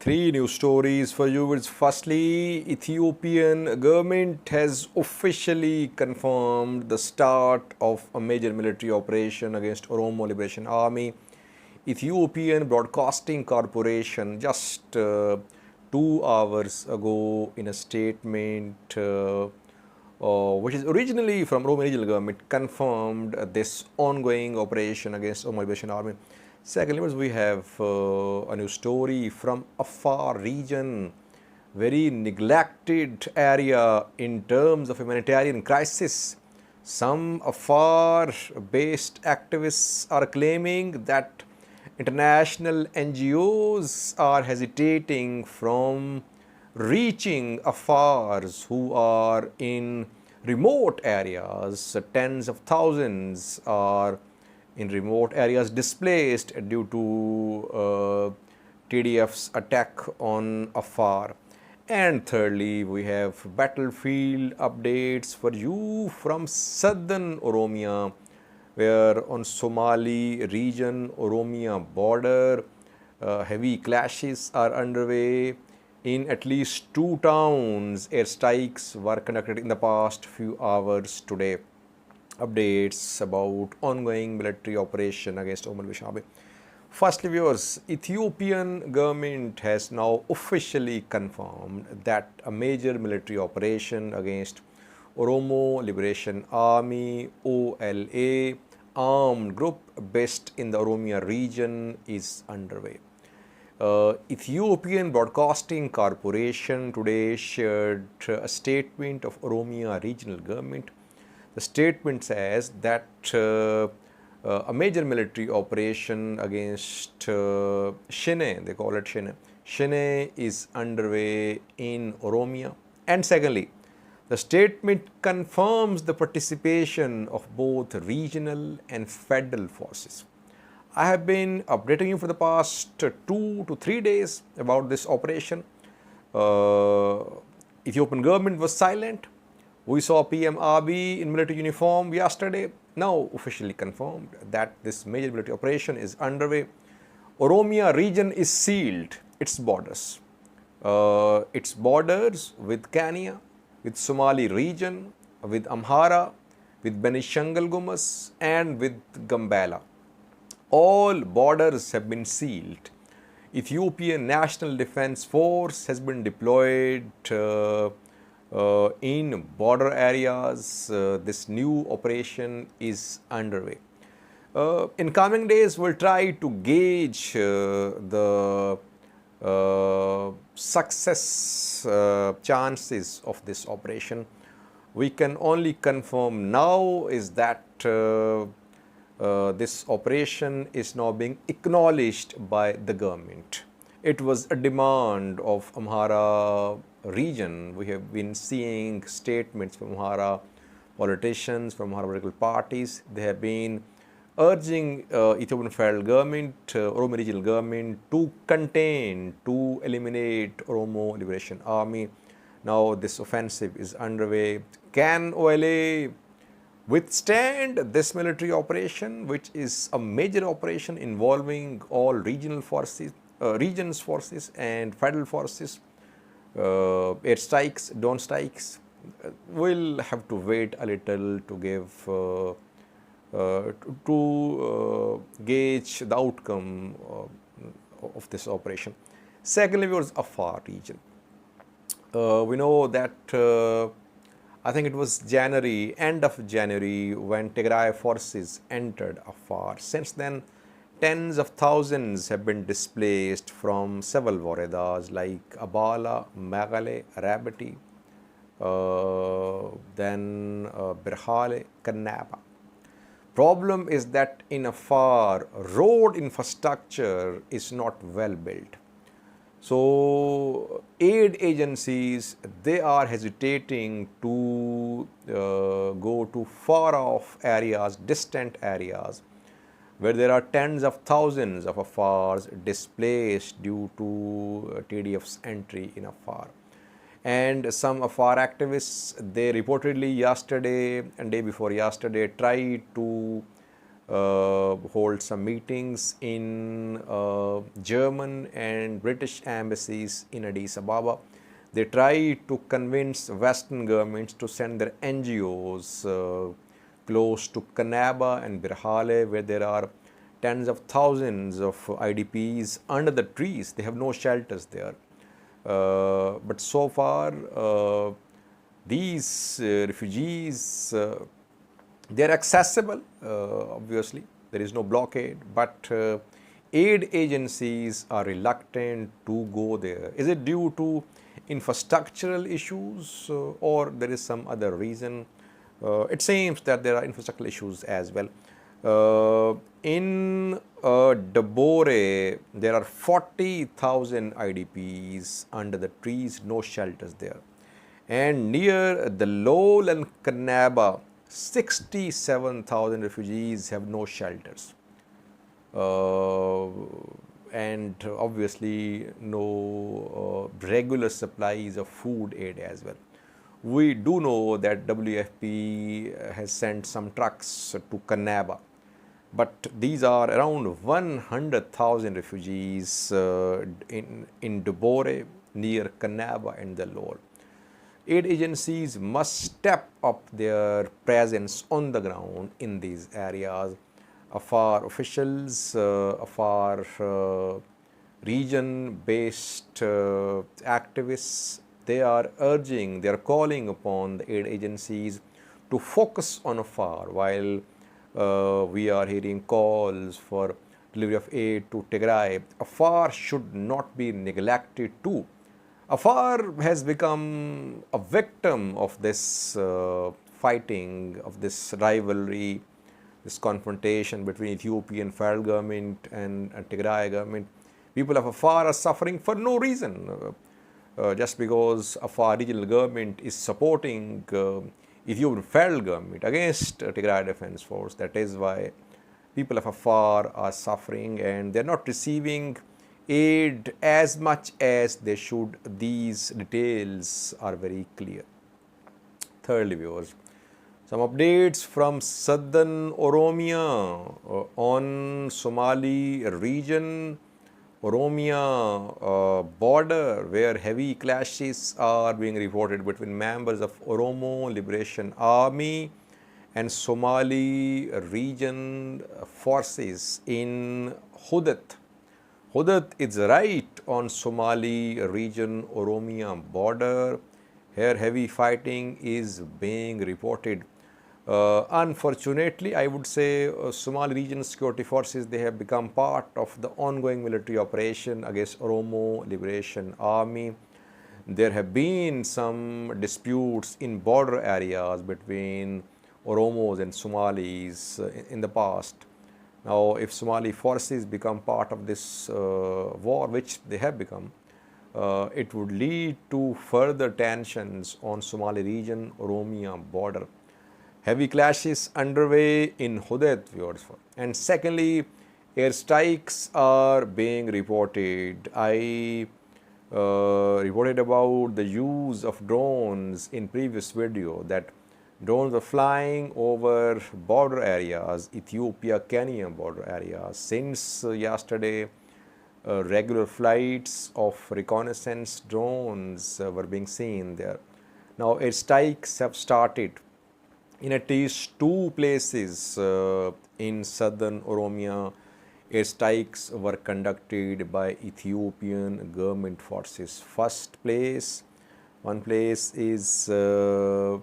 Three news stories for you. Firstly, Ethiopian government has officially confirmed the start of a major military operation against Oromo Liberation Army. Ethiopian Broadcasting Corporation just 2 hours ago in a statement which is originally from Oromo regional government confirmed this ongoing operation against Oromo Liberation Army. Secondly, we have a new story from Afar region, very neglected area in terms of humanitarian crisis. Some Afar-based activists are claiming that international NGOs are hesitating from reaching Afars who are in remote areas. Tens of thousands are in remote areas displaced due to TDF's attack on Afar. And thirdly, we have battlefield updates for you from southern Oromia, where on Somali region, Oromia border, heavy clashes are underway. In at least 2 towns, airstrikes were conducted in the past few hours today. Updates about ongoing military operation against Oromo Liberation Army. Firstly, viewers, Ethiopian government has now officially confirmed that a major military operation against Oromo Liberation Army (OLA) armed group based in the Oromia region is underway. Ethiopian Broadcasting Corporation today shared a statement of Oromia regional government. The statement says that a major military operation against Shene, they call it Shene. Shene is underway in Oromia. And secondly, the statement confirms the participation of both regional and federal forces. I have been updating you for the past 2 to 3 days about this operation. Ethiopian government was silent. We saw PM Abiy in military uniform yesterday. Now officially confirmed that this major military operation is underway. Oromia region is sealed, its borders. Its borders with Kenya, with Somali region, with Amhara, with Benishangul Gumus and with Gambela. All borders have been sealed. Ethiopian National Defense Force has been deployed in border areas. This new operation is underway. In coming days, we'll try to gauge the success chances of this operation. We can only confirm now is that this operation is now being acknowledged by the government. It was a demand of Amhara region. We have been seeing statements from Amhara politicians, from Amhara political parties. They have been urging Ethiopian federal government, Oromo regional government to contain, to eliminate Oromo Liberation Army. Now this offensive is underway. Can OLA withstand this military operation, which is a major operation involving all regional forces, regions forces and federal forces? Airstrikes, drone strikes. We'll have to wait a little to give gauge the outcome of this operation. Secondly, was Afar region. We know that I think it was January, end of January, when Tigray forces entered Afar. Since then, tens of thousands have been displaced from several woredas like Abala, Magale, Rabati, then Birhale, Kannaba. Problem is that in Afar, road infrastructure is not well built. So aid agencies, they are hesitating to go to far off areas, distant areas, where there are tens of thousands of Afars displaced due to TDF's entry in Afar. And some Afar activists, they reportedly yesterday and day before yesterday tried to hold some meetings in German and British embassies in Addis Ababa. They try to convince Western governments to send their NGOs close to Kanaba and Birhale, where there are tens of thousands of IDPs under the trees. They have no shelters there. But so far, these refugees, they are accessible, obviously, there is no blockade, but aid agencies are reluctant to go there. Is it due to infrastructural issues or there is some other reason? It seems that there are infrastructural issues as well. In Dabore, there are 40,000 IDPs under the trees, no shelters there. And near the Lol and Kanaba, 67,000 refugees have no shelters. And obviously no regular supplies of food aid as well. We do know that WFP has sent some trucks to Kanaba, but these are around 100,000 refugees in Dabore, near Kanaba and the Lol. Aid agencies must step up their presence on the ground in these areas. Afar officials, Afar region-based activists, they are calling upon the aid agencies to focus on Afar, while we are hearing calls for delivery of aid to Tigray. Afar should not be neglected too. Afar has become a victim of this fighting, of this rivalry, this confrontation between Ethiopian federal government and Tigray government. People of Afar are suffering for no reason, just because Afar regional government is supporting Ethiopian federal government against Tigray Defense Force. That is why people of Afar are suffering and they are not receiving aid as much as they should. These details are very clear. Thirdly, viewers, some updates from southern Oromia on Somali region, Oromia border, where heavy clashes are being reported between members of Oromo Liberation Army and Somali region forces in Hudat. Hudat is right on Somali region Oromia border. Here heavy fighting is being reported. Unfortunately, I would say Somali region security forces, they have become part of the ongoing military operation against Oromo Liberation Army. There have been some disputes in border areas between Oromos and Somalis in the past. Now, if Somali forces become part of this war, which they have become, it would lead to further tensions on Somali region, Oromia border. Heavy clashes underway in Hudet, viewers. And secondly, airstrikes are being reported. I reported about the use of drones in previous video, that drones were flying over border areas, Ethiopia-Kenya border areas. Since yesterday, regular flights of reconnaissance drones were being seen there. Now, airstrikes have started in at least two places in southern Oromia. Airstrikes were conducted by Ethiopian government forces. One place is a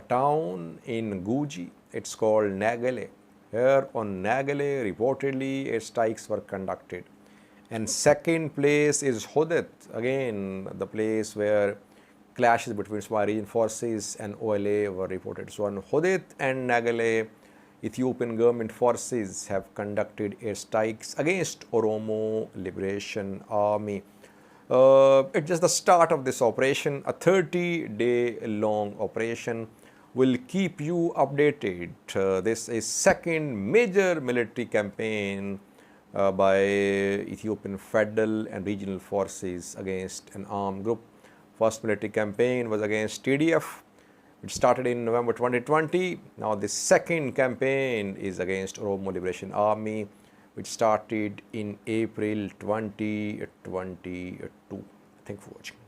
town in Guji. It's called Nagale. Here on Nagale, reportedly airstrikes were conducted. And second place is Hudet, again the place where clashes between Somali region forces and OLA were reported. So on Hudet and Nagale, Ethiopian government forces have conducted airstrikes against Oromo Liberation Army. It's just the start of this operation, a 30-day long operation. Will keep you updated. This is second major military campaign by Ethiopian federal and regional forces against an armed group. First military campaign was against TDF, It started in November 2020. Now the second campaign is against Oromo Liberation Army, which started in April 2022. Thank you for watching.